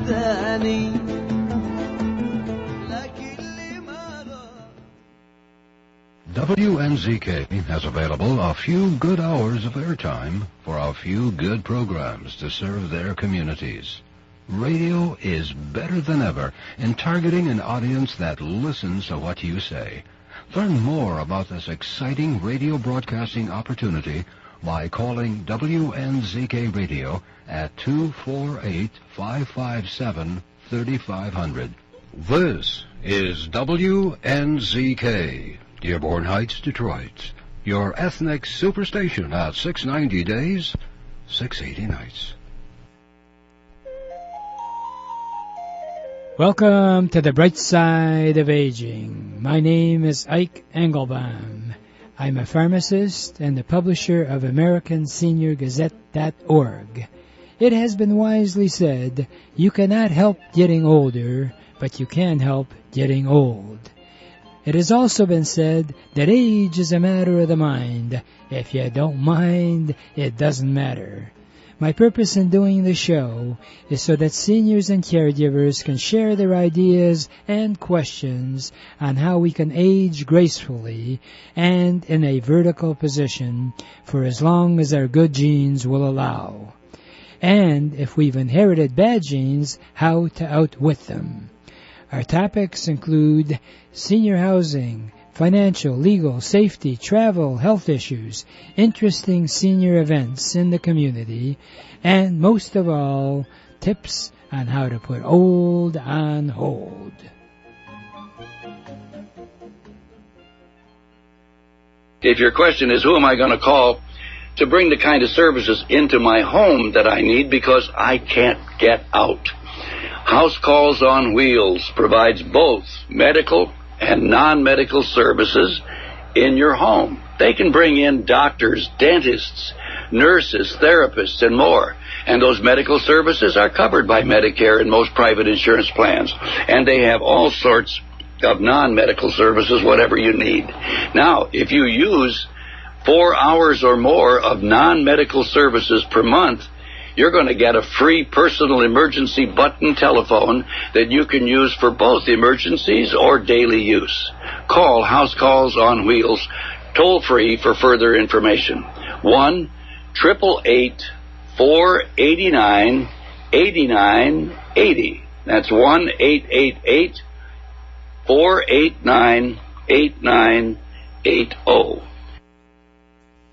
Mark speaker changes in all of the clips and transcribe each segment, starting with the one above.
Speaker 1: تاني.
Speaker 2: WNZK has available a few good hours of airtime for a few good programs to serve their communities. Radio is better than ever in targeting an audience that listens to what you say. Learn more about this exciting radio broadcasting opportunity by calling WNZK Radio at 248-557-3500. This is WNZK, Dearborn Heights, Detroit, your ethnic superstation at 690 days, 680 nights.
Speaker 3: Welcome to the bright side of aging. My name is Ike Engelbaum. I'm a pharmacist and the publisher of AmericanSeniorGazette.org. It has been wisely said, you cannot help getting older, but you can help getting old. It has also been said that age is a matter of the mind. If you don't mind, it doesn't matter. My purpose in doing the show is so that seniors and caregivers can share their ideas and questions on how we can age gracefully and in a vertical position for as long as our good genes will allow. And if we've inherited bad genes, how to outwit them. Our topics include senior housing, financial, legal, safety, travel, health issues, interesting senior events in the community, and most of all, tips on how to put old on hold.
Speaker 4: If your question is, who am I going to call to bring the kind of services into my home that I need because I can't get out? House Calls on Wheels provides both medical and non-medical services in your home. They can bring in doctors, dentists, nurses, therapists, and more. And those medical services are covered by Medicare and most private insurance plans. And they have all sorts of non-medical services, whatever you need. Now, if you use 4 hours or more of non-medical services per month, you're going to get a free personal emergency button telephone that you can use for both emergencies or daily use. Call House Calls on Wheels toll-free for further information. 1-888-489-8980. That's 1-888-489-8980.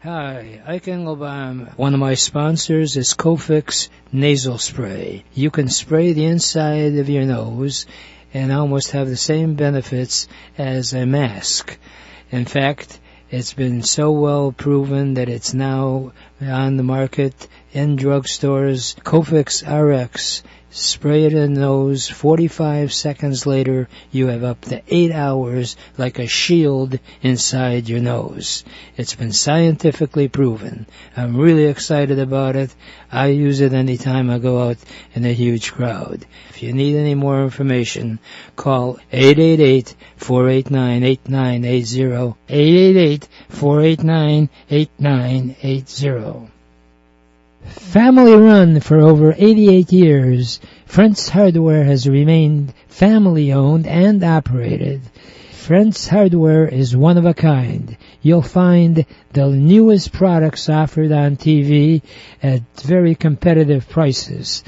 Speaker 3: Hi, Ike Engelbaum. One of my sponsors is Cofix Nasal Spray. You can spray the inside of your nose and almost have the same benefits as a mask. In fact, it's been so well proven that it's now on the market in drugstores. Cofix RX. Spray it in the nose. 45 seconds later, you have up to 8 hours like a shield inside your nose. It's been scientifically proven. I'm really excited about it. I use it anytime I go out in a huge crowd. If you need any more information, call 888-489-8980. 888-489-8980. Family run for over 88 years, Friends Hardware has remained family owned and operated. Friends Hardware is one of a kind. You'll find the newest products offered on TV at very competitive prices.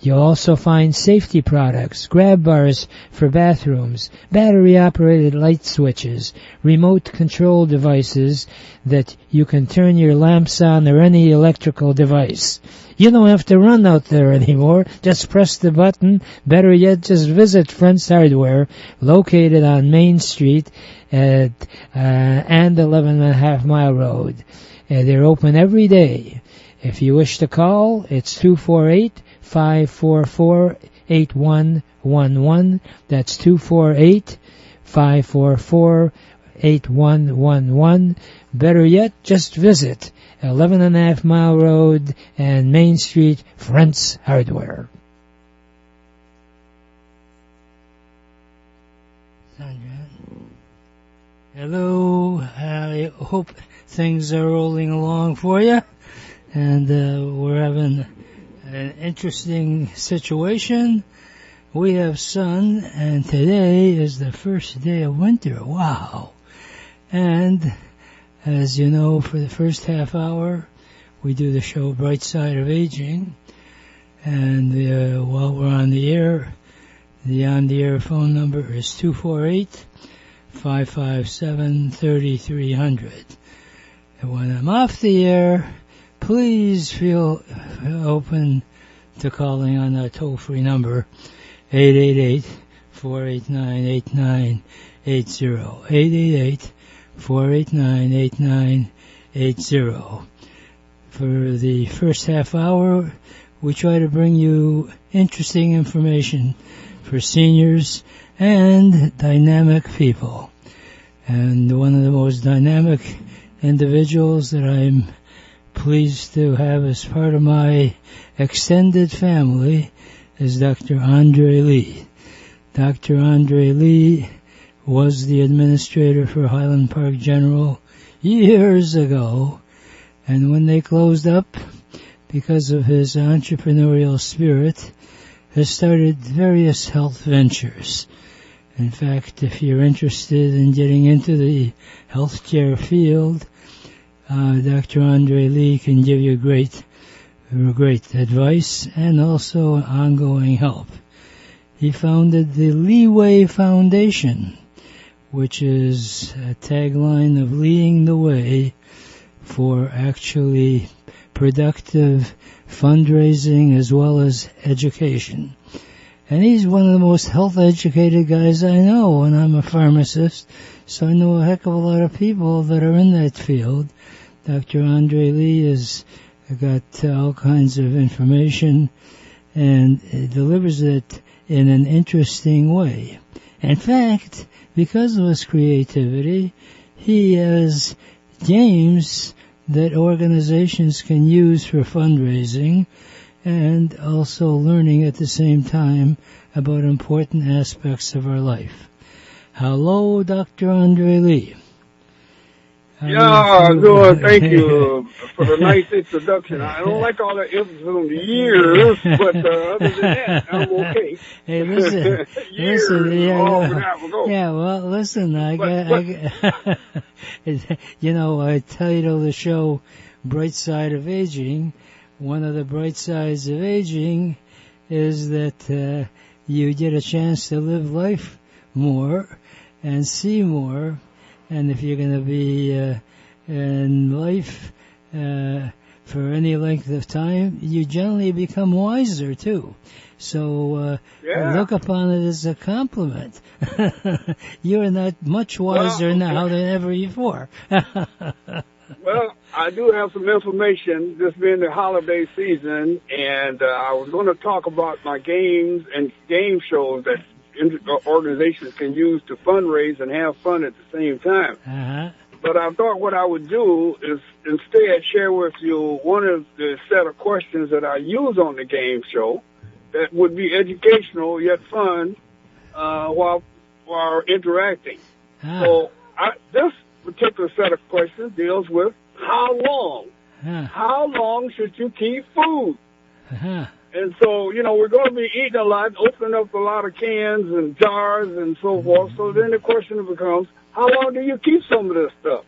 Speaker 3: You'll also find safety products, grab bars for bathrooms, battery-operated light switches, remote control devices that you can turn your lamps on or any electrical device. You don't have to run out there anymore. Just press the button. Better yet, just visit Friends Hardware, located on Main Street and 11.5 Mile Road. They're open every day. If you wish to call, it's 248-544-8111. That's 248-544-8111. Better yet, just visit 11.5 Mile Road and Main Street, Friends Hardware. Hello, I hope things are rolling along for you, and we're having an interesting situation. we have sun, and today is the first day of winter. Wow. And as you know, for the first half hour, we do the show Bright Side of Aging. And while we're on the air, the on-the-air phone number is 248-557-3300. And when I'm off the air, please feel open to calling on that toll-free number, 888-489-8980. 888-489-8980. For the first half hour, we try to bring you interesting information for seniors and dynamic people. And one of the most dynamic individuals that I'm pleased to have as part of my extended family is Dr. Andre Lee. Dr. Andre Lee was the administrator for Highland Park General years ago, and when they closed up, because of his entrepreneurial spirit, has started various health ventures. In fact, if you're interested in getting into the healthcare field, Dr. Andre Lee can give you great advice and also ongoing help. He founded the Leeway Foundation, which is a tagline of leading the way for actually productive fundraising as well as education. And he's one of the most health-educated guys I know, and I'm a pharmacist, so I know a heck of a lot of people that are in that field. Dr. Andre Lee has got all kinds of information and delivers it in an interesting way. In fact, because of his creativity, he has games that organizations can use for fundraising and also learning at the same time about important aspects of our life. Hello, Dr. Andre Lee.
Speaker 1: Yeah, good. Thank you for the nice introduction. I don't like all the emphasis on the years, but other than that, I'm okay.
Speaker 3: Hey, listen, listen, I title the show Bright Side of Aging. One of the bright sides of aging is that you get a chance to live life more and see more. And if you're going to be in life for any length of time, you generally become wiser, too. So look upon it as a compliment. You're not much wiser now than ever before.
Speaker 1: Well, I do have some information, this being the holiday season, and I was going to talk about my games and game shows that organizations can use to fundraise and have fun at the same time.
Speaker 3: Uh-huh.
Speaker 1: But I thought what I would do is instead share with you one of the set of questions that I use on the game show that would be educational yet fun while interacting.
Speaker 3: Ah.
Speaker 1: So this particular set of questions deals with how long. How long should you keep food?
Speaker 3: Uh-huh.
Speaker 1: And so, we're going to be eating a lot, opening up a lot of cans and jars and so forth. So then the question becomes, how long do you keep some of this stuff?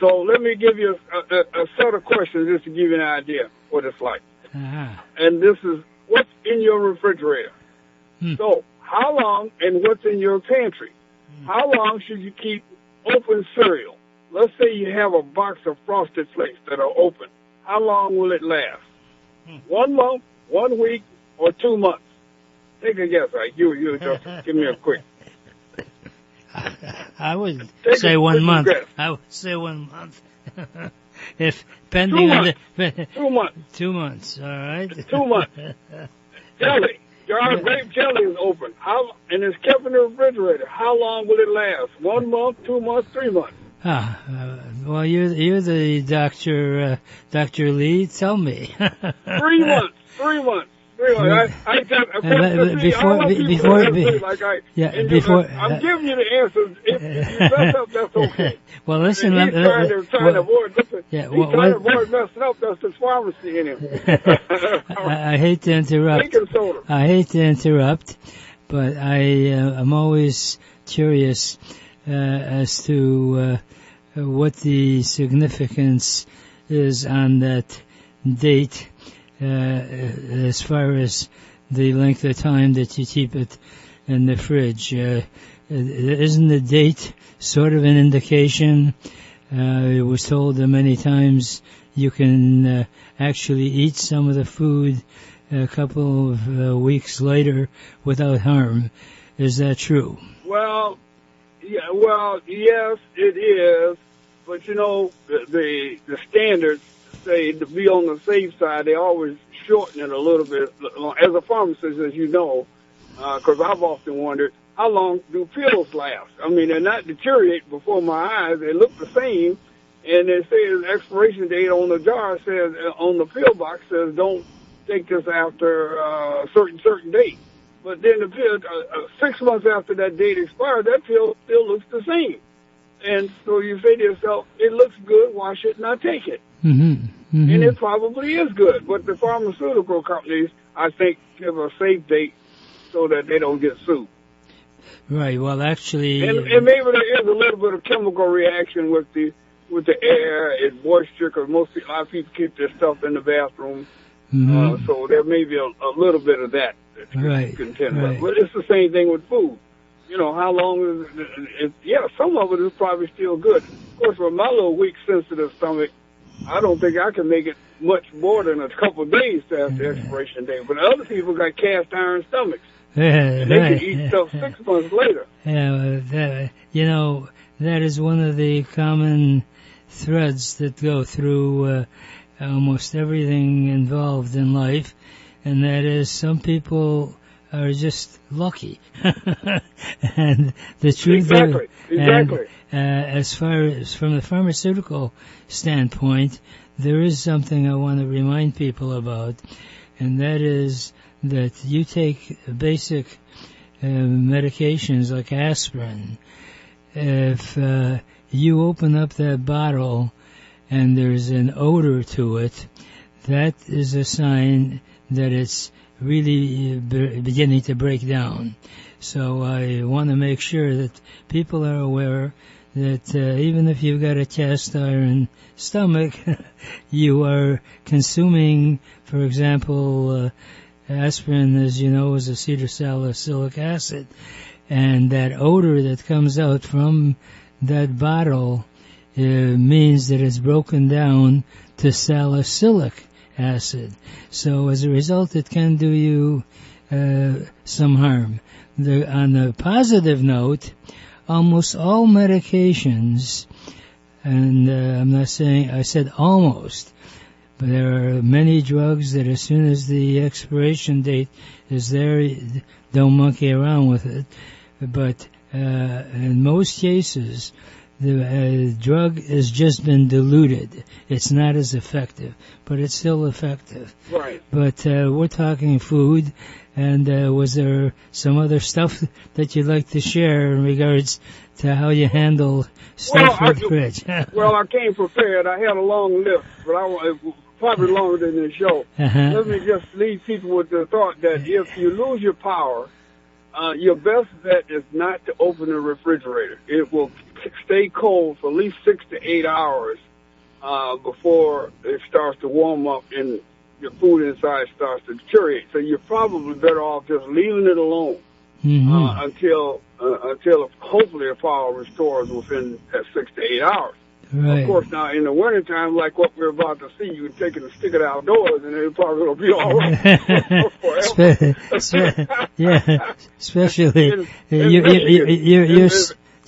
Speaker 1: So let me give you a set of questions just to give you an idea what it's like. And this is what's in your refrigerator. So how long and what's in your pantry? How long should you keep open cereal? Let's say you have a box of Frosted Flakes that are open. How long will it last? 1 month, 1 week, or 2 months? Take a guess, right? You just give me a quick.
Speaker 3: I would say 1 month. I would say 1 month. If pending on the
Speaker 1: 2 months.
Speaker 3: 2 months, all right.
Speaker 1: 2 months. Jelly. Your grape jelly is open. And it's kept in the refrigerator. How long will it last? 1 month, 2 months, 3 months?
Speaker 3: Well, you're the doctor, Dr. Lee. Tell me.
Speaker 1: 3 months. 3 months. Really, I'm giving you the answers. If you mess up, that's okay.
Speaker 3: Well, listen.
Speaker 1: He's trying to avoid. Listen, he's trying to avoid messing up. That's the pharmacy in him.
Speaker 3: I hate to interrupt. I hate to interrupt, but I'm always curious as to what the significance is on that date, as far as the length of time that you keep it in the fridge. Isn't the date sort of an indication? It was told that many times you can actually eat some of the food a couple of weeks later without harm. Is that true?
Speaker 1: Well, yes, it is. But the standards say to be on the safe side, they always shorten it a little bit. As a pharmacist, as you know, because I've often wondered, how long do pills last? I mean, they're not deteriorate before my eyes. They look the same, and they say the expiration date on the jar says, on the pill box says, don't take this after a certain date. But then the pill, 6 months after that date expired, that pill still looks the same. And so you say to yourself, it looks good, why shouldn't I take it?
Speaker 3: Mm-hmm. Mm-hmm.
Speaker 1: And it probably is good. But the pharmaceutical companies, I think, give a safe date so that they don't get sued.
Speaker 3: Right, well, actually...
Speaker 1: And maybe there is a little bit of chemical reaction with the air and moisture, because a lot of people keep their stuff in the bathroom. Mm-hmm. So there may be a little bit of that you contend with. But it's the same thing with food. How long is it? Yeah, some of it is probably still good. Of course, with my little weak, sensitive stomach, I don't think I can make it much more than a couple of days to have the expiration date. But other people got cast iron stomachs. And they can eat stuff 6 months later.
Speaker 3: Yeah, that is one of the common threads that go through almost everything involved in life, and that is some people are just lucky. And the truth
Speaker 1: exactly.
Speaker 3: As far as from the pharmaceutical standpoint, there is something I want to remind people about, and that is that you take basic medications like aspirin. If you open up that bottle and there's an odor to it, that is a sign that it's really beginning to break down. So I want to make sure that people are aware that even if you've got a cast iron stomach, you are consuming, for example, aspirin, as you know, is acetylsalicylic acid. And that odor that comes out from that bottle means that it's broken down to salicylic acid. So as a result, it can do you some harm. On the positive note, almost all medications, and I'm not saying, I said almost, but there are many drugs that as soon as the expiration date is there, don't monkey around with it. But in most cases, the drug has just been diluted. It's not as effective, but it's still effective.
Speaker 1: Right.
Speaker 3: But we're talking food, and was there some other stuff that you'd like to share in regards to how you handle stuff with the fridge?
Speaker 1: Well, I came prepared. I had a long list, but it was probably longer than the show. Let me just leave people with the thought that if you lose your power, your best bet is not to open the refrigerator. It will stay cold for at least 6 to 8 hours before it starts to warm up and your food inside starts to deteriorate. So you're probably better off just leaving it alone until hopefully the power restores within that 6 to 8 hours.
Speaker 3: Right.
Speaker 1: Of course, now in the wintertime, like what we're about to see, you can take it and stick it outdoors, and it probably will be all right.
Speaker 3: Yeah, especially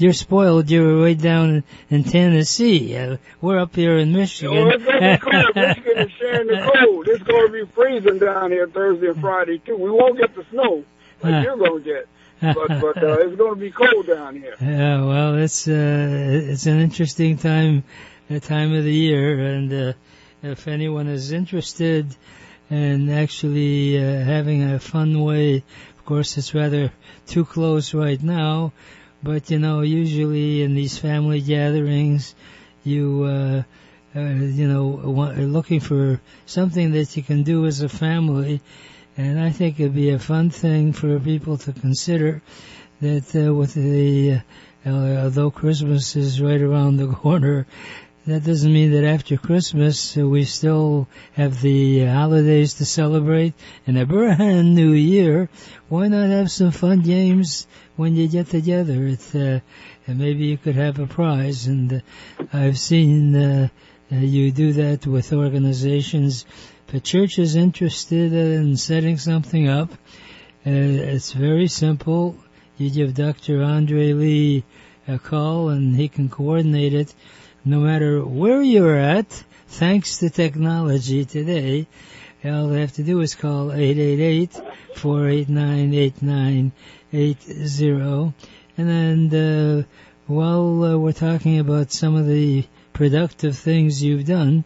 Speaker 3: you're spoiled. You're way down in Tennessee. We're up here in Michigan.
Speaker 1: Well, it's going to be cold. Michigan is sharing the cold. It's going to be freezing down here Thursday and Friday too. We won't get the snow like you're going to get. But it's going to be cold down here.
Speaker 3: Yeah, well, it's an interesting time of the year, and if anyone is interested and actually having a fun way. Of course, it's rather too close right now, but usually in these family gatherings, you are looking for something that you can do as a family, and I think it'd be a fun thing for people to consider that with the although Christmas is right around the corner, that doesn't mean that after Christmas we still have the holidays to celebrate and a brand new year. Why not have some fun games when you get together? And maybe you could have a prize. And I've seen you do that with organizations. If a church is interested in setting something up, it's very simple. You give Dr. Andre Lee a call and he can coordinate it. No matter where you're at, thanks to technology today, all they have to do is call 888-489-8980. And then while we're talking about some of the productive things you've done,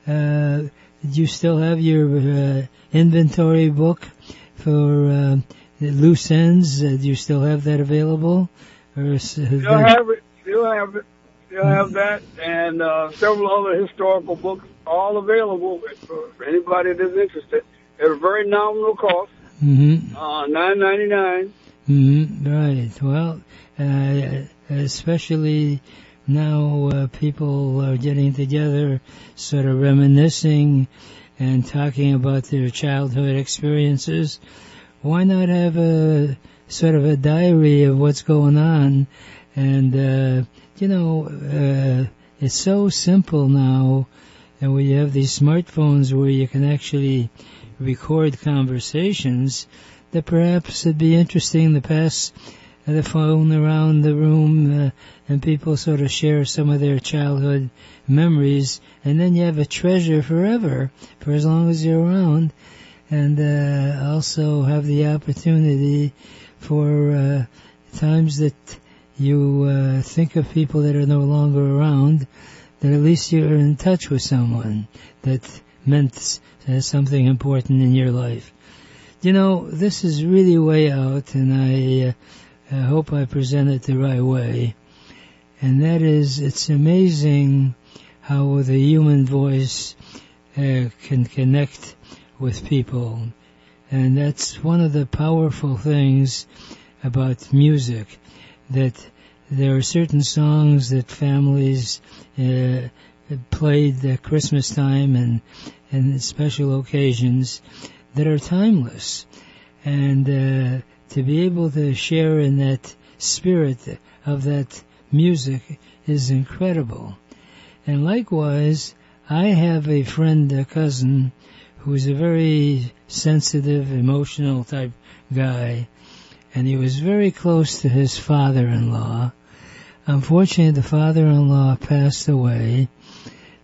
Speaker 3: do you still have your inventory book for loose ends? Do you still have that available? Or
Speaker 1: Still have it. You'll have that and several other historical books, all available for anybody that's interested at a very nominal cost, $9.99.
Speaker 3: Right. Well, especially now people are getting together, sort of reminiscing and talking about their childhood experiences. Why not have a sort of a diary of what's going on? And it's so simple now, and we have these smartphones where you can actually record conversations, that perhaps it'd be interesting to pass the phone around the room and people sort of share some of their childhood memories, and then you have a treasure forever, for as long as you're around, and also have the opportunity for times that you think of people that are no longer around, that at least you're in touch with someone that meant something important in your life. This is really way out, and I hope I present it the right way. And that is, it's amazing how the human voice can connect with people. And that's one of the powerful things about music, that there are certain songs that families played at Christmas time and special occasions that are timeless. And to be able to share in that spirit of that music is incredible. And likewise, I have a friend, a cousin, who's a very sensitive, emotional type guy, and he was very close to his father-in-law. Unfortunately, the father-in-law passed away,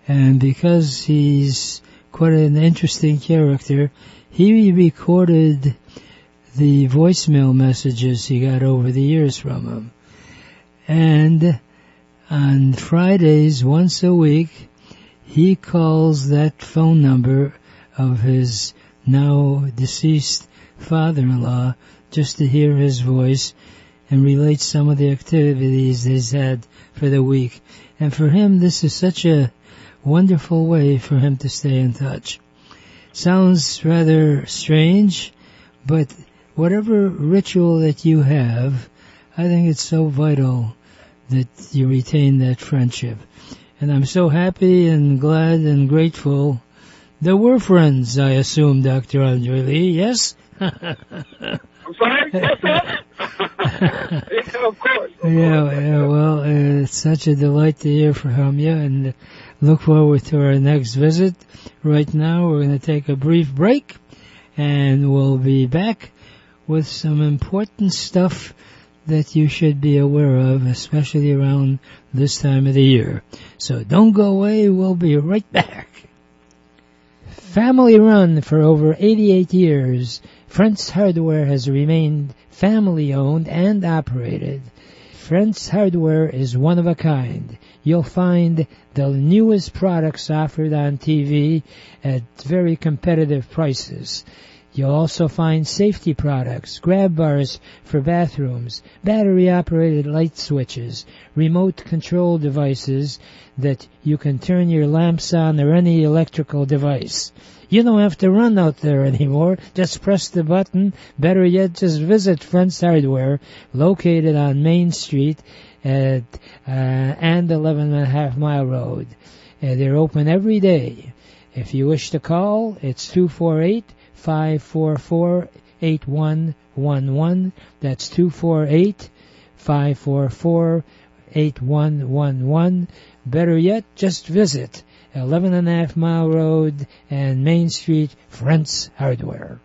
Speaker 3: and because he's quite an interesting character, he recorded the voicemail messages he got over the years from him. And on Fridays, once a week, he calls that phone number of his now deceased father-in-law just to hear his voice and relate some of the activities he's had for the week. And for him, this is such a wonderful way for him to stay in touch. Sounds rather strange, but whatever ritual that you have, I think it's so vital that you retain that friendship. And I'm so happy and glad and grateful that we're friends, I assume, Dr. Andre Lee, yes?
Speaker 1: I'm sorry? What's that? Yeah, of course.
Speaker 3: Yeah, well, it's such a delight to hear from you, and look forward to our next visit. Right now, we're going to take a brief break, and we'll be back with some important stuff that you should be aware of, especially around this time of the year. So don't go away, we'll be right back. Family run for over 88 years, Friends Hardware has remained family owned and operated. Friends Hardware is one of a kind. you'll find the newest products offered on TV at very competitive prices. You'll also find safety products, grab bars for bathrooms, battery-operated light switches, remote control devices that you can turn your lamps on or any electrical device. You don't have to run out there anymore. Just press the button. Better yet, just visit Friends Hardware, located on Main Street and 11.5 Mile Road. They're open every day. If you wish to call, it's 248-544-8111. That's 248-544-8111. Better yet, just visit 11.5 Mile Road and Main Street, Friends Hardware.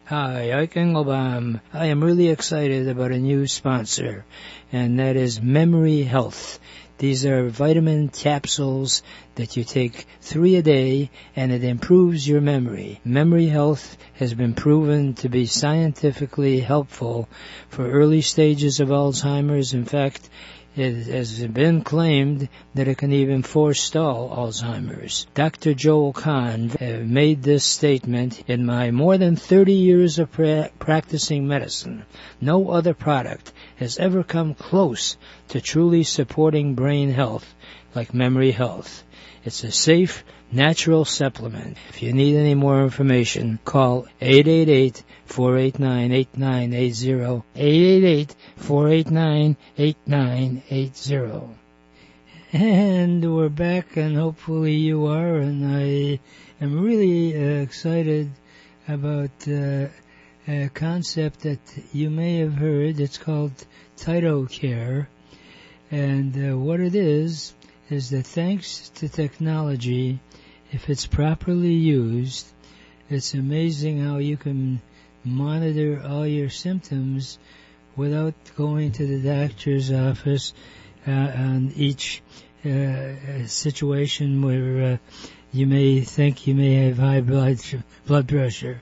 Speaker 3: Hi, Ike Engelbaum. I am really excited about a new sponsor, and that is Memory Health. These are vitamin capsules that you take 3 a day, and it improves your memory. Memory Health has been proven to be scientifically helpful for early stages of Alzheimer's. In fact, it has been claimed that it can even forestall Alzheimer's. Dr. Joel Kahn made this statement: in my more than 30 years of practicing medicine, no other product has ever come close to truly supporting brain health like Memory Health. It's a safe, natural supplement. If you need any more information, call 888-489-8980, 888-489-8980. And we're back, and hopefully you are, and I am really excited about a concept that you may have heard. It's called TytoCare, and what it is that thanks to technology, if it's properly used, it's amazing how you can monitor all your symptoms without going to the doctor's office on each situation where you may think you may have high blood pressure.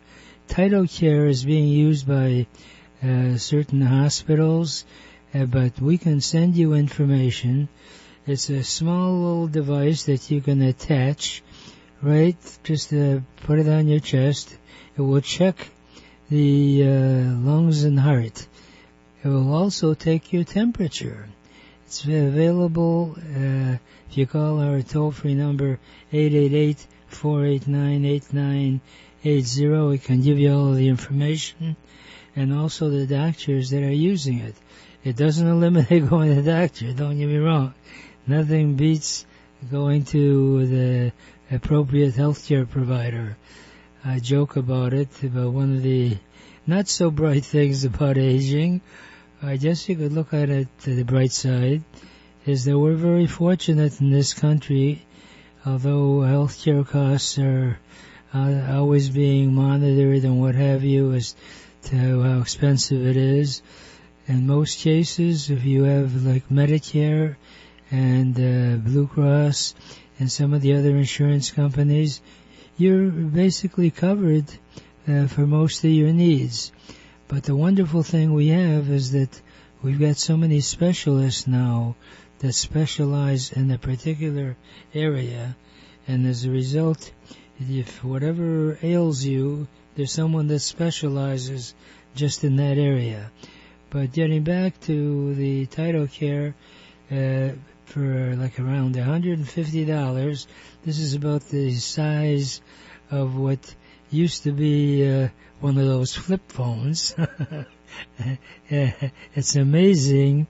Speaker 3: TytoCare is being used by certain hospitals, but we can send you information. It's a small little device that you can attach, right? Just put it on your chest. It will check the lungs and heart. It will also take your temperature. It's available if you call our toll-free number 888-489-8980. It can give you all of the information and also the doctors that are using it. It doesn't eliminate going to the doctor, don't get me wrong. Nothing beats going to the appropriate healthcare provider. I joke about it, about one of the not so bright things about aging. I guess you could look at it to the bright side, is that we're very fortunate in this country, although healthcare costs are always being monitored and what have you as to how expensive it is. In most cases, if you have like Medicare and Blue Cross and some of the other insurance companies, you're basically covered for most of your needs. But the wonderful thing we have is that we've got so many specialists now that specialize in a particular area, and as a result, if whatever ails you, there's someone that specializes just in that area. But getting back to the TytoCare, for like around $150, this is about the size of what used to be one of those flip phones. It's amazing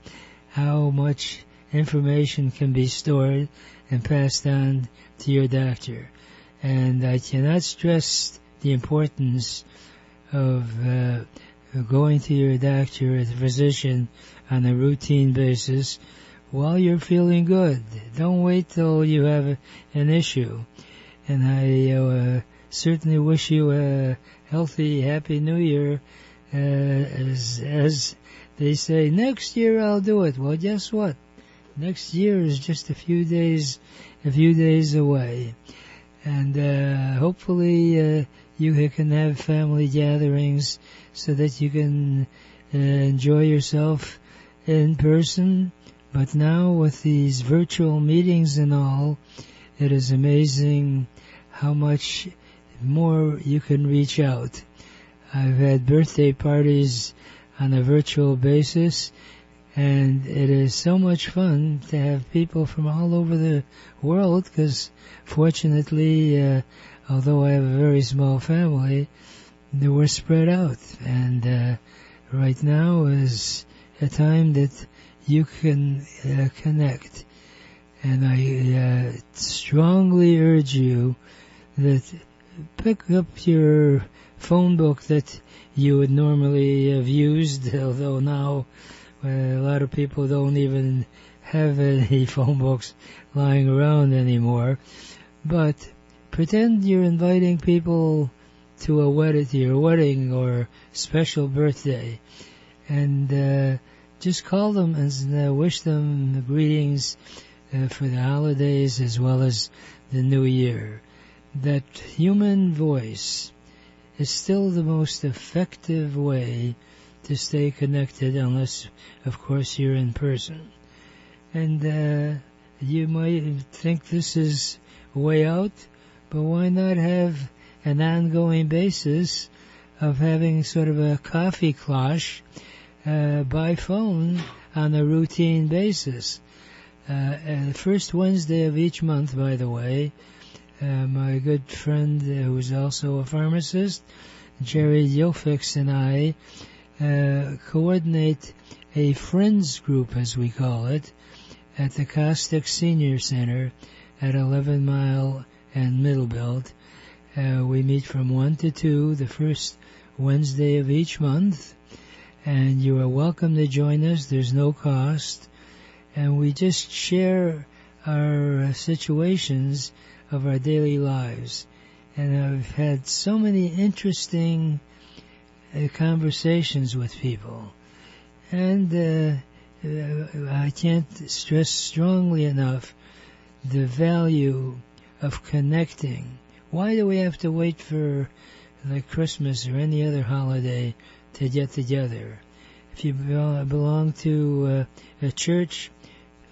Speaker 3: how much information can be stored and passed on to your doctor. And I cannot stress the importance of going to your doctor or the physician on a routine basis while you're feeling good. Don't wait till you have an issue. And I certainly wish you a healthy, happy New Year. As they say, next year I'll do it. Well, guess what? Next year is just a few days away. And hopefully you can have family gatherings so that you can enjoy yourself in person, but now with these virtual meetings and all, it is amazing how much more you can reach out. I've had birthday parties on a virtual basis, and it is so much fun to have people from all over the world, because fortunately, although I have a very small family, we're spread out, and right now is a time that you can connect. And I strongly urge you that pick up your phone book that you would normally have used, although now a lot of people don't even have any phone books lying around anymore. But pretend you're inviting people to your wedding or special birthday, and just call them and wish them greetings for the holidays as well as the new year. That human voice is still the most effective way to stay connected, unless, of course, you're in person. And you might think this is a way out, but why not have an ongoing basis of having sort of a coffee cloche by phone on a routine basis? The first Wednesday of each month, by the way, my good friend who's also a pharmacist, Jerry Yofix, and I coordinate a friends group, as we call it, at the Caustic Senior Center at 11 Mile and Middlebuilt. We meet from 1 to 2 the first Wednesday of each month, and you are welcome to join us. There's no cost, and we just share our situations of our daily lives. And I've had so many interesting conversations with people, and I can't stress strongly enough the value of connecting. Why do we have to wait for like Christmas or any other holiday to get together? If you belong to a church,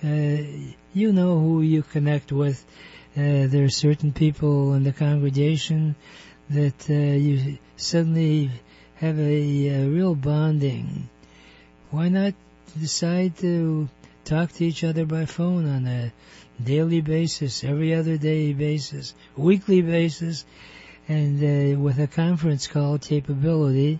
Speaker 3: you know who you connect with. There are certain people in the congregation that you suddenly have a real bonding. Why not decide to talk to each other by phone on a daily basis, every other day basis, weekly basis, and with a conference call capability,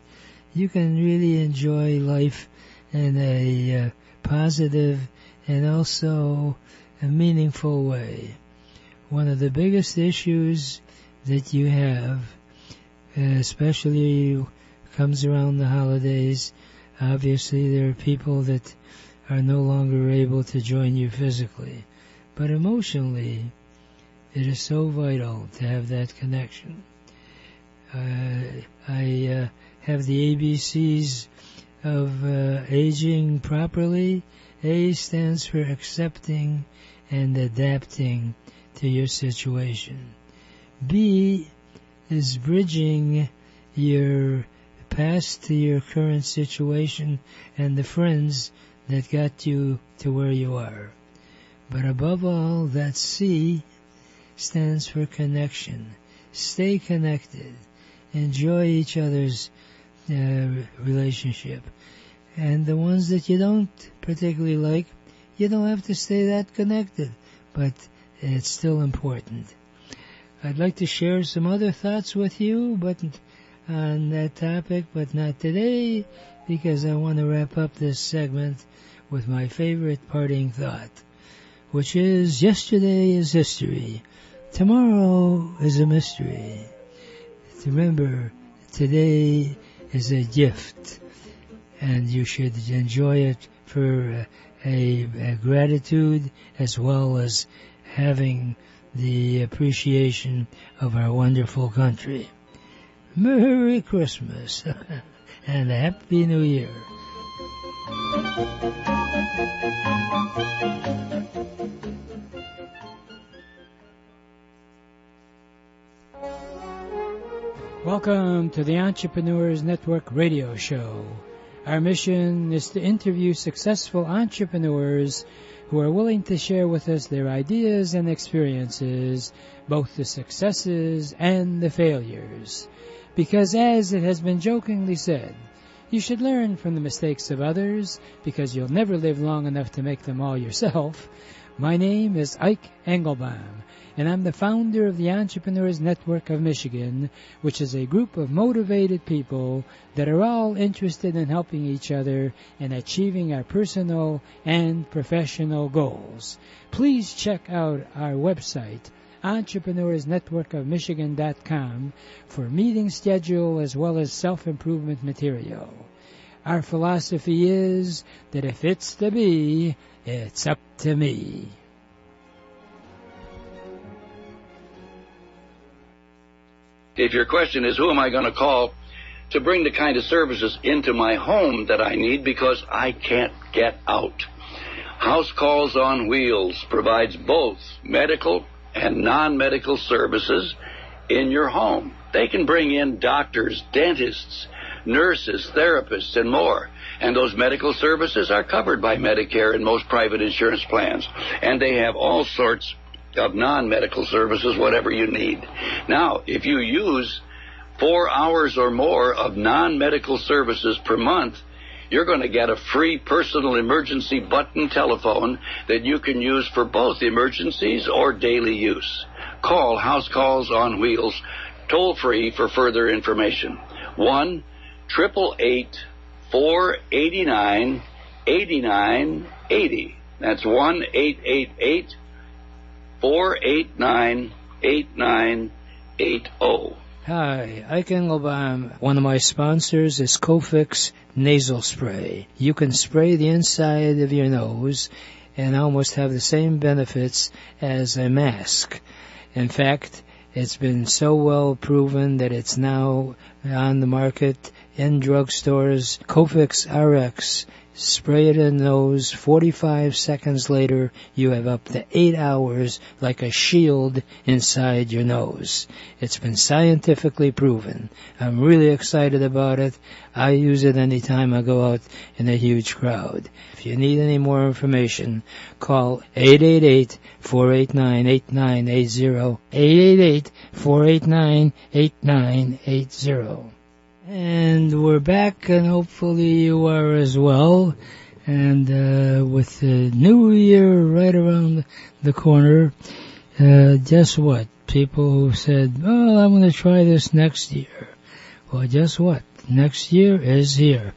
Speaker 3: you can really enjoy life in a positive and also a meaningful way. One of the biggest issues that you have, especially comes around the holidays, obviously there are people that are no longer able to join you physically. But emotionally, it is so vital to have that connection. I have the ABCs of aging properly. A stands for accepting and adapting to your situation. B is bridging your past to your current situation and the friends that got you to where you are. But above all, that C stands for connection. Stay connected. Enjoy each other's relationship. And the ones that you don't particularly like, you don't have to stay that connected, but it's still important. I'd like to share some other thoughts with you, but on that topic, but not today, because I want to wrap up this segment with my favorite parting thought, which is, yesterday is history. Tomorrow is a mystery. Remember, today is a gift, and you should enjoy it for a gratitude as well as having the appreciation of our wonderful country. Merry Christmas and a Happy New Year. Welcome to the Entrepreneurs Network radio show. Our mission is to interview successful entrepreneurs who are willing to share with us their ideas and experiences, both the successes and the failures. Because as it has been jokingly said, you should learn from the mistakes of others because you'll never live long enough to make them all yourself. My name is Ike Engelbaum, and I'm the founder of the Entrepreneurs Network of Michigan, which is a group of motivated people that are all interested in helping each other and achieving our personal and professional goals. Please check out our website, EntrepreneursNetworkofMichigan.com, for meeting schedule as well as self-improvement material. Our philosophy is that if it's to be, it's up to me.
Speaker 4: If your question is, who am I going to call to bring the kind of services into my home that I need because I can't get out? House Calls on Wheels provides both medical and non-medical services in your home. They can bring in doctors, dentists, nurses, therapists, and more. And those medical services are covered by Medicare and most private insurance plans. And they have all sorts of non-medical services, whatever you need. Now, if you use 4 hours or more of non-medical services per month, you're going to get a free personal emergency button telephone that you can use for both emergencies or daily use. Call House Calls on Wheels toll-free for further information. 1-888-489-8980. That's 1-888-489-8980.
Speaker 3: Hi, Ike Engelbaum. One of my sponsors is Cofix Nasal Spray. You can spray the inside of your nose and almost have the same benefits as a mask. In fact, it's been so well proven that it's now on the market in drugstores. Cofix RX. Spray it in the nose. 45 seconds later, you have up to 8 hours like a shield inside your nose. It's been scientifically proven. I'm really excited about it. I use it anytime I go out in a huge crowd. If you need any more information, call 888-489-8980. 888-489-8980. And we're back, and hopefully you are as well. And with the new year right around the corner, guess what? People who said, well, I'm going to try this next year. Well, guess what? Next year is here.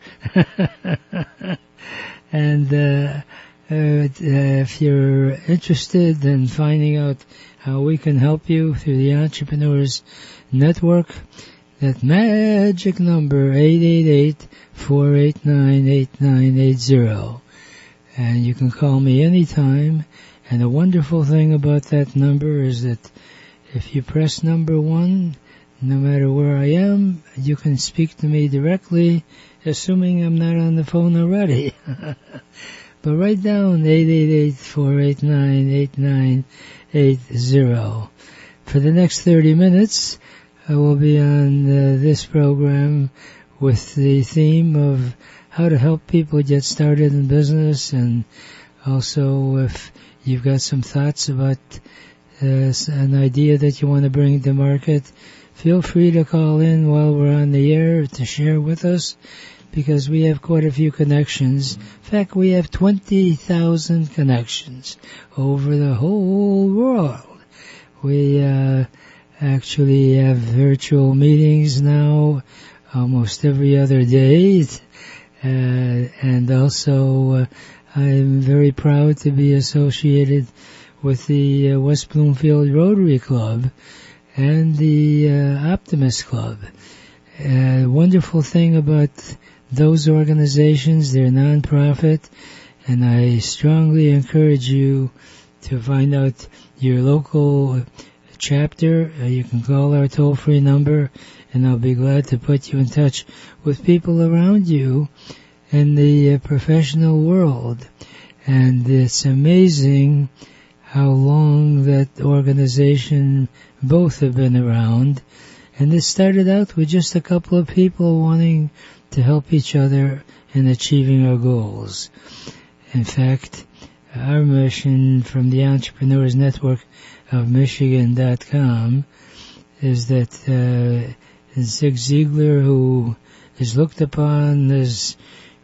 Speaker 3: And if you're interested in finding out how we can help you through the Entrepreneurs Network, that magic number, 888-489-8980. And you can call me anytime. And the wonderful thing about that number is that if you press number 1, no matter where I am, you can speak to me directly, assuming I'm not on the phone already. But write down 888-489-8980. For the next 30 minutes, I will be on this program with the theme of how to help people get started in business, and also if you've got some thoughts about an idea that you want to bring to market, feel free to call in while we're on the air to share with us, because we have quite a few connections. In fact, we have 20,000 connections over the whole world. We actually have virtual meetings now almost every other day. And also, I'm very proud to be associated with the West Bloomfield Rotary Club and the Optimist Club. Wonderful thing about those organizations, they're non-profit, and I strongly encourage you to find out your local chapter. You can call our toll-free number, and I'll be glad to put you in touch with people around you in the professional world. And it's amazing how long that organization both have been around, And this started out with just a couple of people wanting to help each other in achieving our goals. In fact, our mission from the Entrepreneurs Network of Michigan.com is that Zig Ziglar, who is looked upon as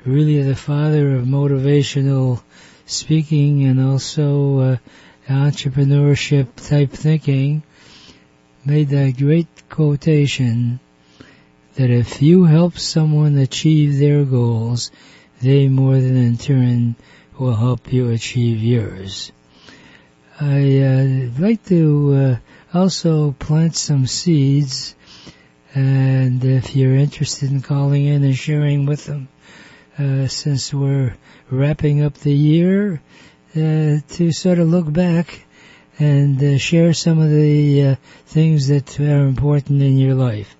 Speaker 3: really the father of motivational speaking and also entrepreneurship type thinking, made that great quotation that if you help someone achieve their goals, they more than in turn will help you achieve yours. I'd like to also plant some seeds, and if you're interested in calling in and sharing with them, since we're wrapping up the year, to sort of look back and share some of the things that are important in your life.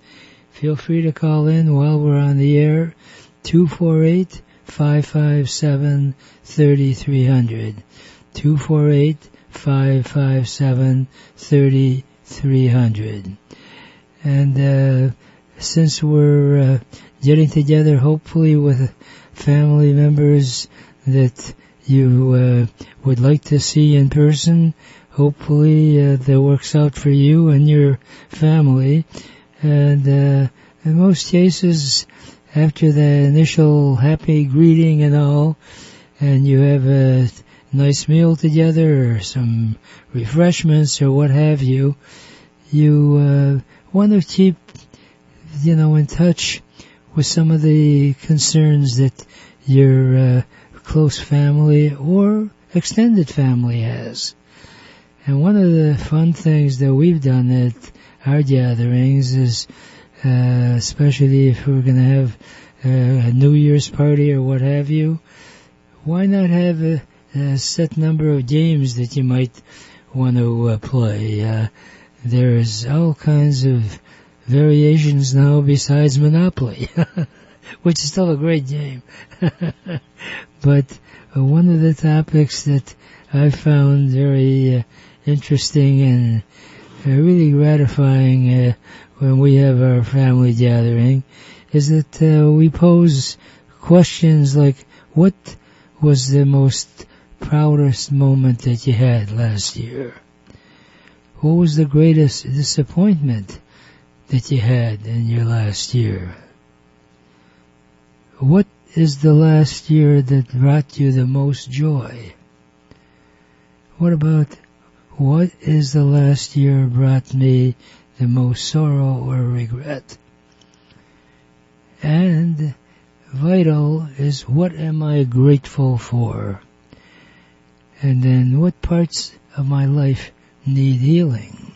Speaker 3: Feel free to call in while we're on the air, 248-557-3300, 248-557-3300. And since we're getting together, hopefully with family members that you would like to see in person, hopefully that works out for you and your family. And in most cases, after the initial happy greeting and all, and you have a nice meal together or some refreshments or what have you, you want to keep, in touch with some of the concerns that your close family or extended family has. And one of the fun things that we've done at our gatherings is, especially if we're going to have a New Year's party or what have you, why not have a set number of games that you might want to play? There's all kinds of variations now besides Monopoly, which is still a great game. But one of the topics that I found very interesting and really gratifying when we have our family gathering is that we pose questions like, what was the most proudest moment that you had last year? What was the greatest disappointment that you had in your last year? What is the last year that brought you the most joy? What about, what is the last year brought me the most sorrow or regret? And vital is, what am I grateful for? And then, what parts of my life need healing?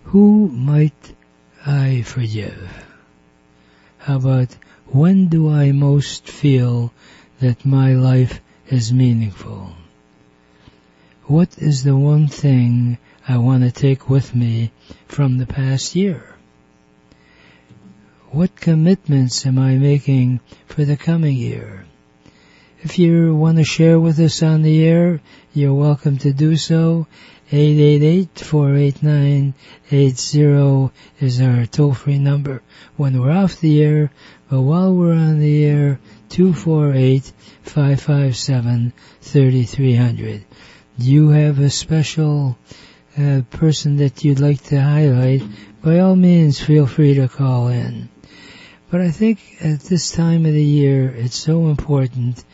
Speaker 3: Who might I forgive? How about, when do I most feel that my life is meaningful? What is the one thing I want to take with me from the past year? What commitments am I making for the coming year? If you want to share with us on the air, you're welcome to do so. 888-489-80 is our toll-free number when we're off the air. But while we're on the air, 248-557-3300. Do you have a special person that you'd like to highlight? By all means, feel free to call in. But I think at this time of the year, it's so important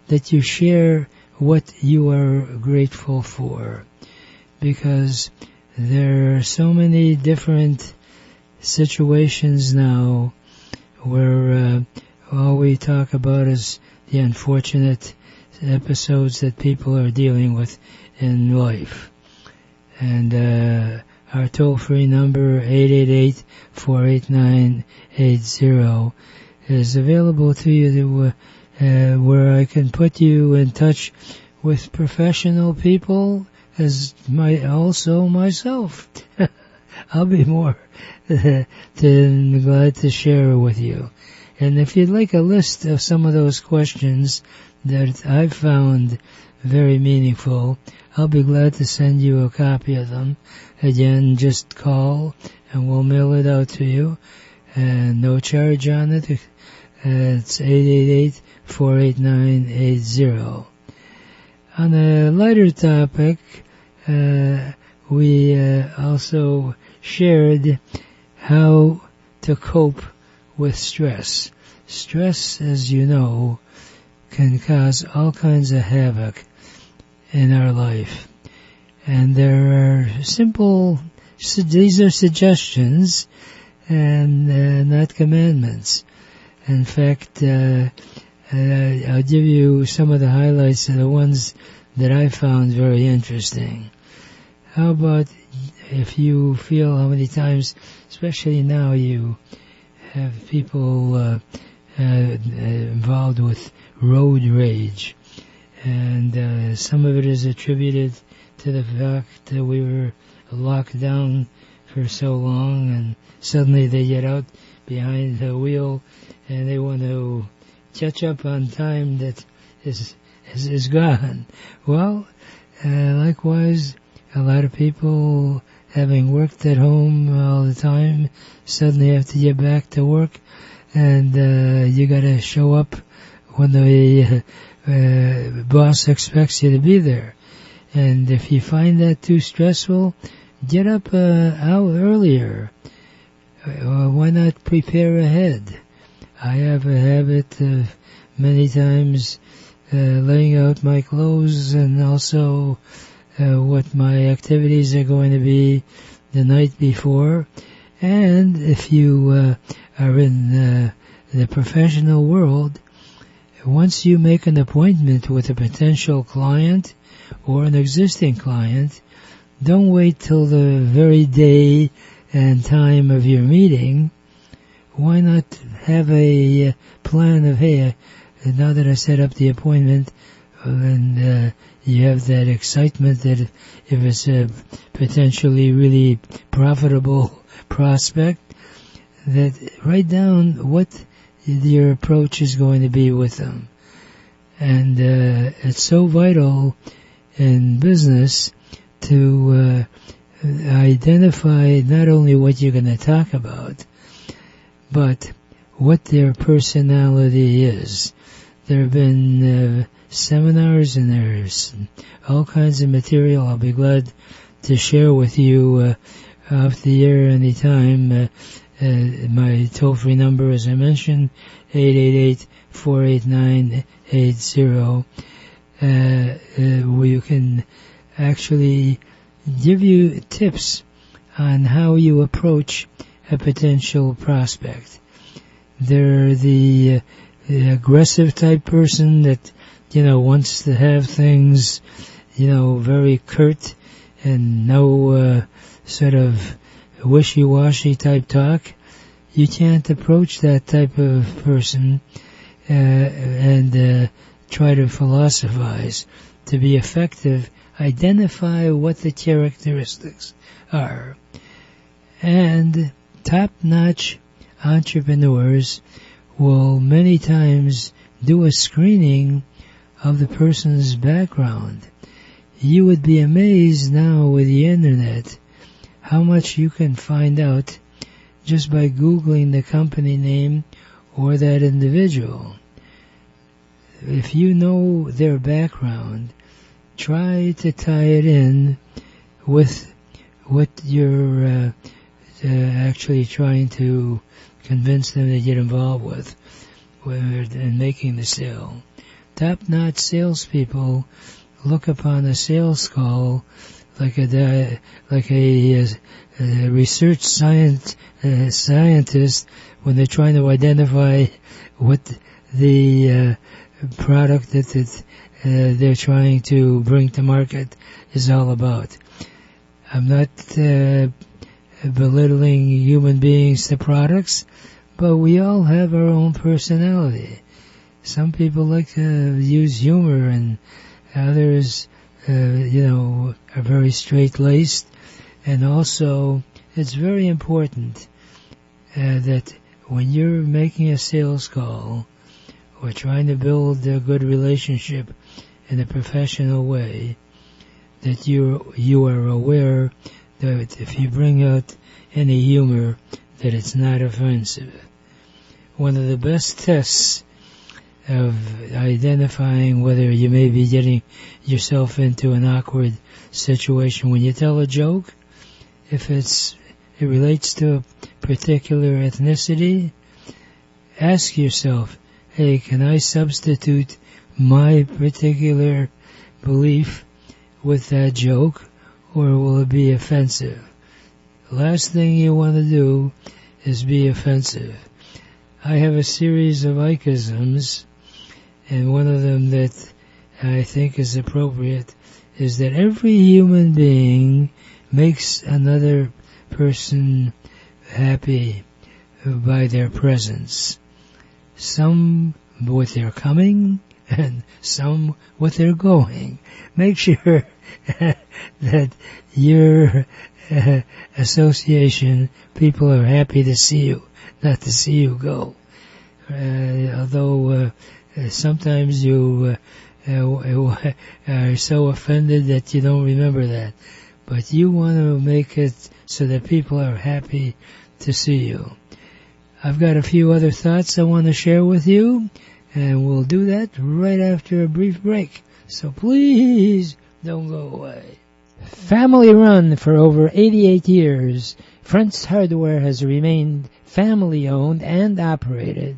Speaker 3: that you share what you are grateful for, because there are so many different situations now where all we talk about is the unfortunate episodes that people are dealing with in life. And our toll-free number, 888-489-80, is available to you where I can put you in touch with professional people, as also myself. I'll be more than glad to share with you. And if you'd like a list of some of those questions that I've found very meaningful, I'll be glad to send you a copy of them. Again, just call and we'll mail it out to you. And no charge on it. It's 888-489-80. On a lighter topic, we also shared how to cope with stress. Stress, as you know, can cause all kinds of havoc in our life. And there are these are suggestions and not commandments. In fact, I'll give you some of the highlights of the ones that I found very interesting. How about if you feel how many times, especially now, you have people involved with road rage, and some of it is attributed to the fact that we were locked down for so long, and suddenly they get out behind the wheel and they want to catch up on time that is gone. Well, likewise, a lot of people, having worked at home all the time, suddenly have to get back to work, and you got to show up when the boss expects you to be there. And if you find that too stressful, get up out earlier. Why not prepare ahead? I have a habit of many times laying out my clothes and also what my activities are going to be the night before. And if you are in the professional world, once you make an appointment with a potential client or an existing client, don't wait till the very day and time of your meeting. Why not have a plan of, hey, now that I set up the appointment, and you have that excitement that if it's a potentially really profitable prospect, that write down what your approach is going to be with them. And it's so vital in business to identify not only what you're going to talk about, but what their personality is. There have been seminars and there's all kinds of material I'll be glad to share with you off the air anytime. My toll-free number, as I mentioned, 888-489-80. Where you can actually give you tips on how you approach a potential prospect. They're the aggressive type person that, wants to have things, very curt and no sort of wishy-washy type talk. You can't approach that type of person and try to philosophize. To be effective, identify what the characteristics are. And top-notch entrepreneurs will many times do a screening of the person's background. You would be amazed now with the internet how much you can find out just by Googling the company name or that individual. If you know their background, try to tie it in with what you're actually trying to convince them to get involved with in making the sale. Top-notch salespeople look upon a sales call like a research scientist when they're trying to identify what the product that they're trying to bring to market is all about. I'm not belittling human beings to products, but we all have our own personality. Some people like to use humor, and others, are very straight-laced, and also it's very important that when you're making a sales call or trying to build a good relationship in a professional way, that you are aware that if you bring out any humor, that it's not offensive. One of the best tests of identifying whether you may be getting yourself into an awkward situation when you tell a joke, if it relates to a particular ethnicity, ask yourself, hey, can I substitute my particular belief with that joke, or will it be offensive? The last thing you want to do is be offensive. I have a series of Ikeisms, and one of them that I think is appropriate is that every human being makes another person happy by their presence. Some with their coming and some with their going. Make sure that your association, people are happy to see you, not to see you go. Although sometimes you are so offended that you don't remember that. But you want to make it so that people are happy to see you. I've got a few other thoughts I want to share with you, and we'll do that right after a brief break. So please don't go away. Family run for over 88 years, Friends Hardware has remained family owned and operated.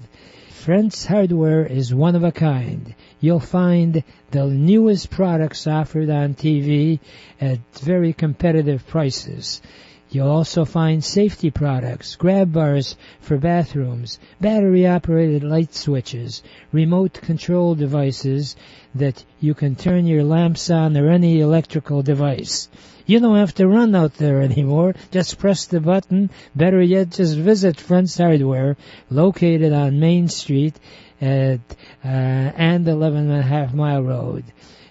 Speaker 3: Friends Hardware is one of a kind. You'll find the newest products offered on TV at very competitive prices. You'll also find safety products, grab bars for bathrooms, battery-operated light switches, remote control devices that you can turn your lamps on or any electrical device. You don't have to run out there anymore. Just press the button. Better yet, just visit Friends Hardware, located on Main Street and 11.5 Mile Road.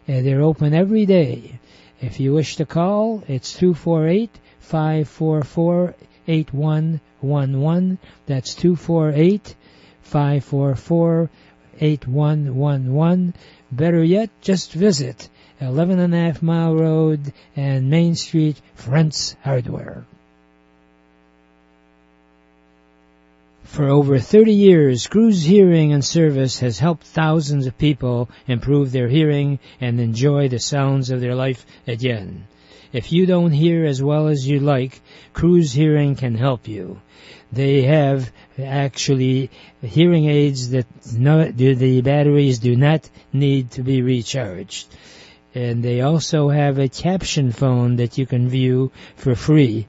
Speaker 3: They're open every day. If you wish to call, it's 248-544-8111. That's 248-544-8111. Better yet, just visit 11.5 Mile Road and Main Street, Friends Hardware. For over 30 years, Cruz Hearing and Service has helped thousands of people improve their hearing and enjoy the sounds of their life again. If you don't hear as well as you like, Cruz Hearing can help you. They have actually hearing aids that the batteries do not need to be recharged. And they also have a caption phone that you can view for free.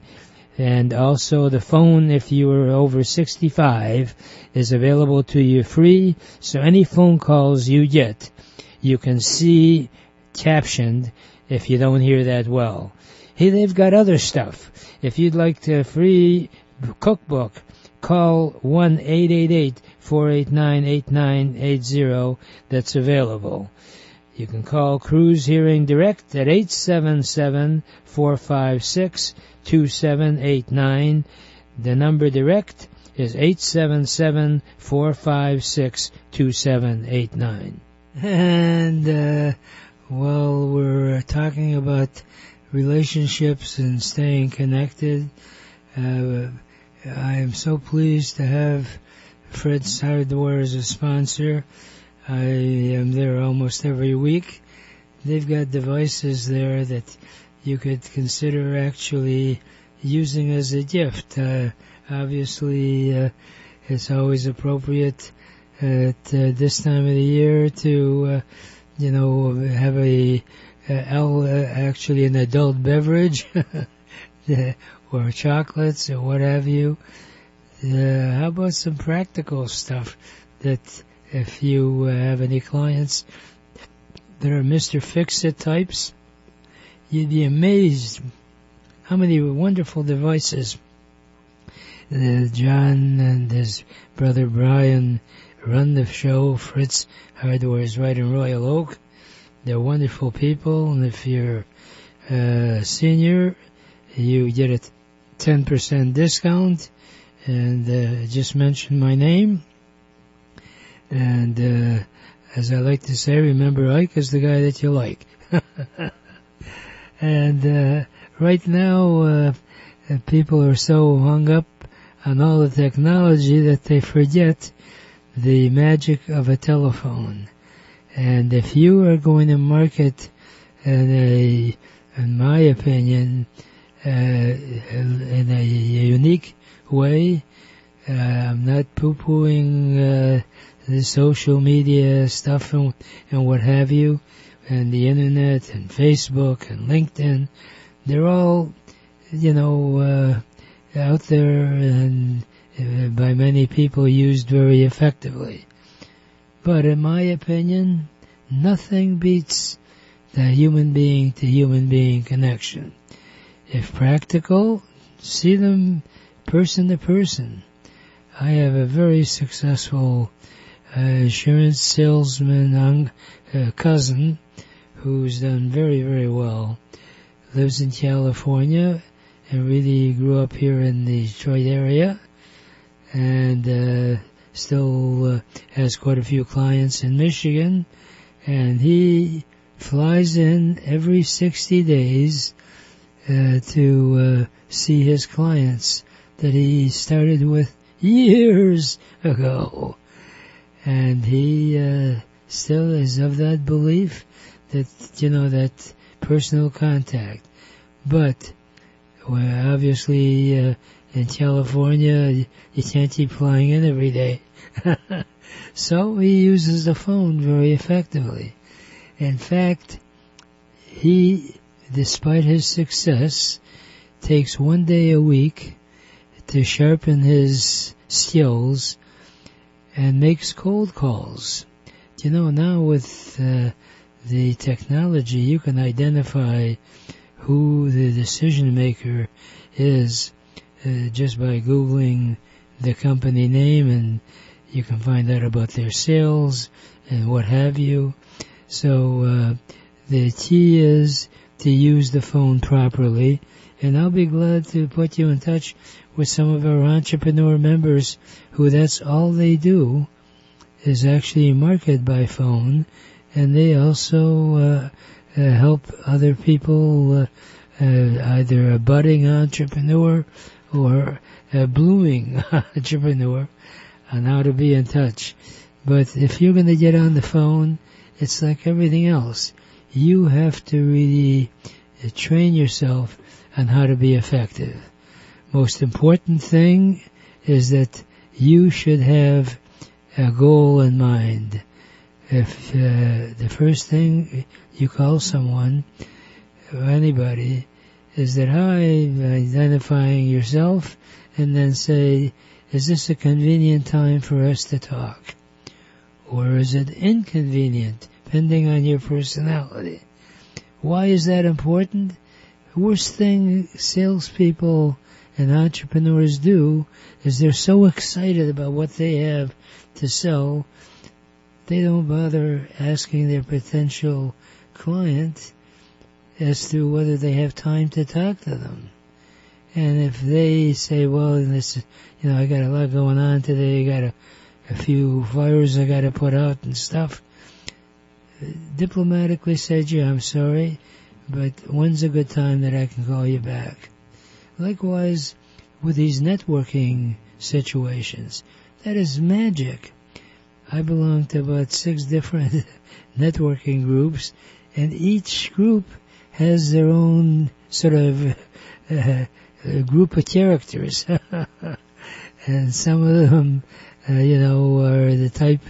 Speaker 3: And also the phone, if you are over 65, is available to you free. So any phone calls you get, you can see captioned if you don't hear that well. Hey, they've got other stuff. If you'd like a free cookbook, call 1-888-489-8980. That's available. You can call Cruz Hearing Direct at 877-456-2789. The number direct is 877-456-2789. And while we're talking about relationships and staying connected, I am so pleased to have Friends Hardware as a sponsor. I am there almost every week. They've got devices there that you could consider actually using as a gift. Obviously, it's always appropriate at this time of the year to, have actually an adult beverage or chocolates or what have you. How about some practical stuff that if you have any clients that are Mr. Fix-It types, you'd be amazed how many wonderful devices John and his brother Brian run the show. Fritz Hardware is right in Royal Oak. They're wonderful people, and if you're a senior, you get 10% discount, and just mention my name. And as I like to say, remember Ike is the guy that you like. And right now, people are so hung up on all the technology that they forget the magic of a telephone. And if you are going to market in my opinion, in a unique way, I'm not poo-pooing the social media stuff and what have you, and the internet and Facebook and LinkedIn. They're all, out there and by many people used very effectively. But in my opinion, nothing beats the human being to human being connection. If practical, see them person to person. I have a very successful insurance salesman cousin who's done very, very well. Lives in California and really grew up here in the Detroit area, and still has quite a few clients in Michigan, and he flies in every 60 days to see his clients that he started with years ago. And he still is of that belief that, that personal contact. But obviously in California, you can't keep flying in every day. So he uses the phone very effectively. In fact, he, despite his success, takes one day a week to sharpen his skills and makes cold calls. Now with the technology, you can identify who the decision maker is just by Googling the company name, and you can find out about their sales and what have you. So the key is to use the phone properly, and I'll be glad to put you in touch with some of our entrepreneur members who that's all they do is actually market by phone, and they also help other people, either a budding entrepreneur or a blooming entrepreneur, on how to be in touch. But if you're going to get on the phone, it's like everything else. You have to really train yourself on how to be effective. Most important thing is that you should have a goal in mind. If the first thing you call someone or anybody is that, hi, identifying yourself, and then say, is this a convenient time for us to talk? Or is it inconvenient, depending on your personality? Why is that important? The worst thing salespeople and entrepreneurs do is they're so excited about what they have to sell, they don't bother asking their potential client as to whether they have time to talk to them. And if they say, well, this, I got a lot going on today, I got a few fires I got to put out and stuff, diplomatically say, gee, I'm sorry, but when's a good time that I can call you back? Likewise, with these networking situations, that is magic. I belong to about 6 different networking groups, and each group has their own sort of group of characters. And some of them, are the type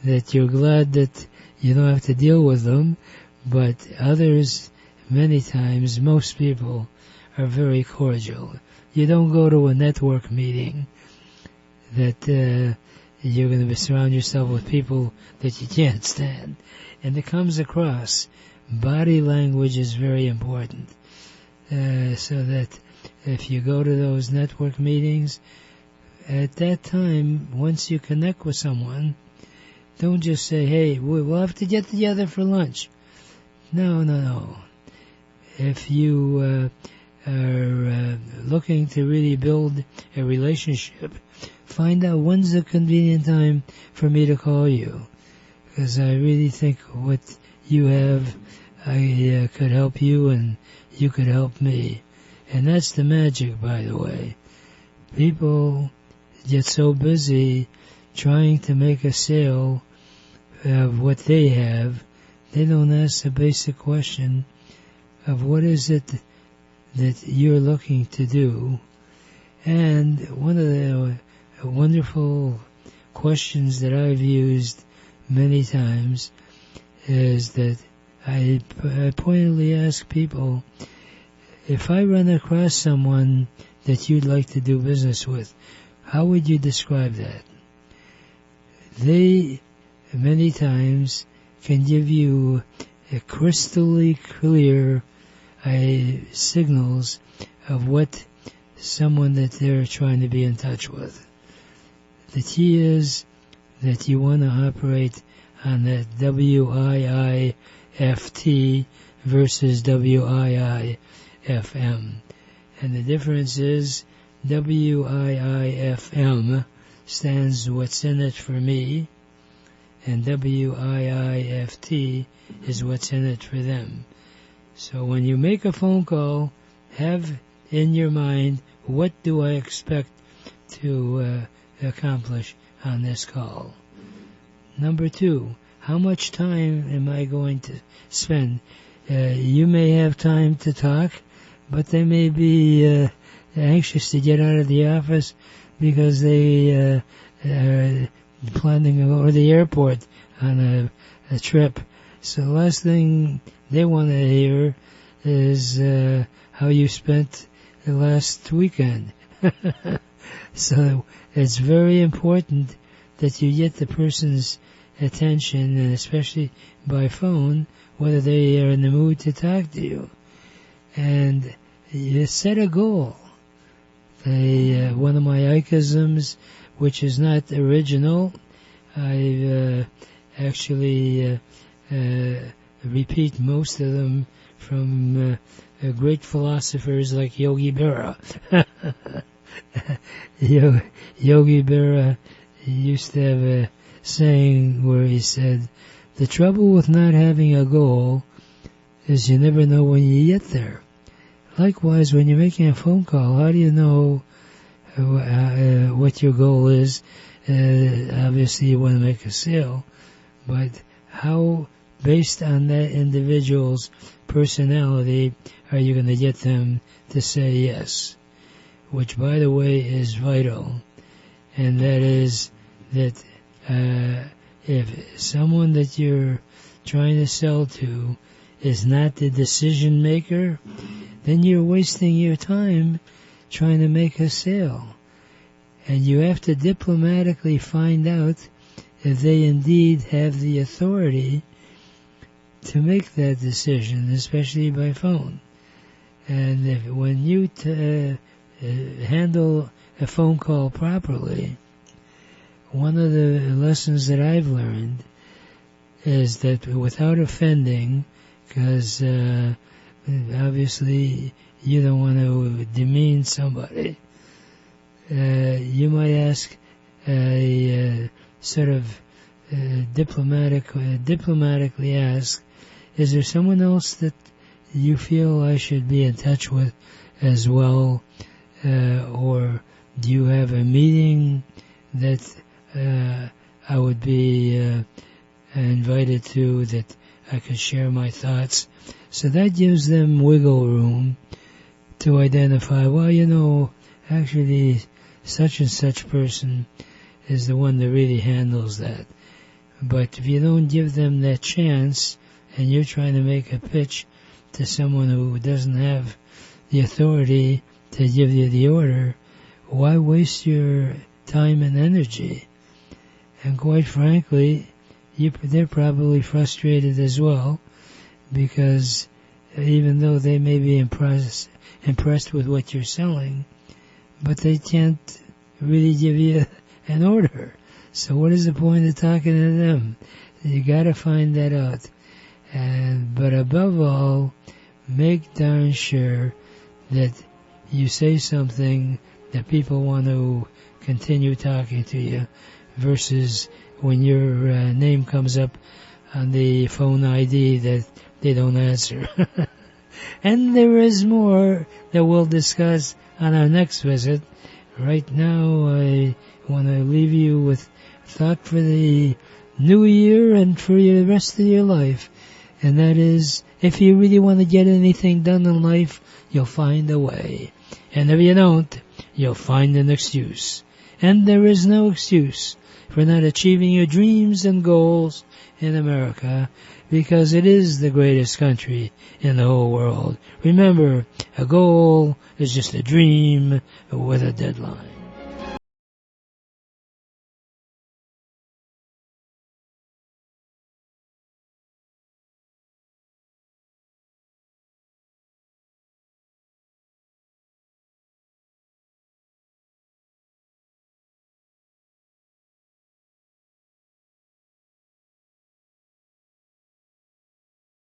Speaker 3: that you're glad that you don't have to deal with them, but others, many times, most people are very cordial. You don't go to a network meeting that you're going to surround yourself with people that you can't stand. And it comes across. Body language is very important. So that if you go to those network meetings, at that time, once you connect with someone, don't just say, hey, we'll have to get together for lunch. No. If you are looking to really build a relationship, find out when's a convenient time for me to call you. Because I really think what you have, I could help you and you could help me. And that's the magic, by the way. People get so busy trying to make a sale of what they have, they don't ask the basic question of what is it that you're looking to do. And one of the wonderful questions that I've used many times is that I pointedly ask people, if I run across someone that you'd like to do business with, how would you describe that? They, many times, can give you a crystally clear signals of what someone that they're trying to be in touch with. The key is that you want to operate on that WIIFT versus WIIFM. And the difference is WIIFM stands what's in it for me, and WIIFT is what's in it for them. So when you make a phone call, have in your mind, what do I expect to accomplish on this call? Number 2, how much time am I going to spend? You may have time to talk, but they may be anxious to get out of the office because they are planning to go to the airport on a trip. So the last thing they want to hear is how you spent the last weekend. So it's very important that you get the person's attention, and especially by phone, whether they are in the mood to talk to you. And you set a goal. One of my Ikeisms, which is not original, I actually repeat most of them from great philosophers like Yogi Berra. Yogi Berra used to have a saying where he said, the trouble with not having a goal is you never know when you get there. Likewise, when you're making a phone call, how do you know what your goal is? Obviously, you want to make a sale, but how, based on that individual's personality, are you going to get them to say yes? Which, by the way, is vital. And that is that if someone that you're trying to sell to is not the decision maker, then you're wasting your time trying to make a sale. And you have to diplomatically find out if they indeed have the authority to make that decision, especially by phone. And when you handle a phone call properly, one of the lessons that I've learned is that without offending, because obviously you don't want to demean somebody, you might ask a sort of diplomatically ask, is there someone else that you feel I should be in touch with as well, or do you have a meeting that I would be invited to that I could share my thoughts? So that gives them wiggle room to identify, well, actually such and such person is the one that really handles that. But if you don't give them that chance and you're trying to make a pitch to someone who doesn't have the authority to give you the order, why waste your time and energy? And quite frankly, they're probably frustrated as well, because even though they may be impressed with what you're selling, but they can't really give you an order. So what is the point of talking to them? You gotta find that out. But above all, make darn sure that you say something that people want to continue talking to you, versus when your name comes up on the phone ID that they don't answer. And there is more that we'll discuss on our next visit. Right now, I want to leave you with a thought for the new year and for the rest of your life. And that is, if you really want to get anything done in life, you'll find a way. And if you don't, you'll find an excuse. And there is no excuse for not achieving your dreams and goals in America, because it is the greatest country in the whole world. Remember, a goal is just a dream with a deadline.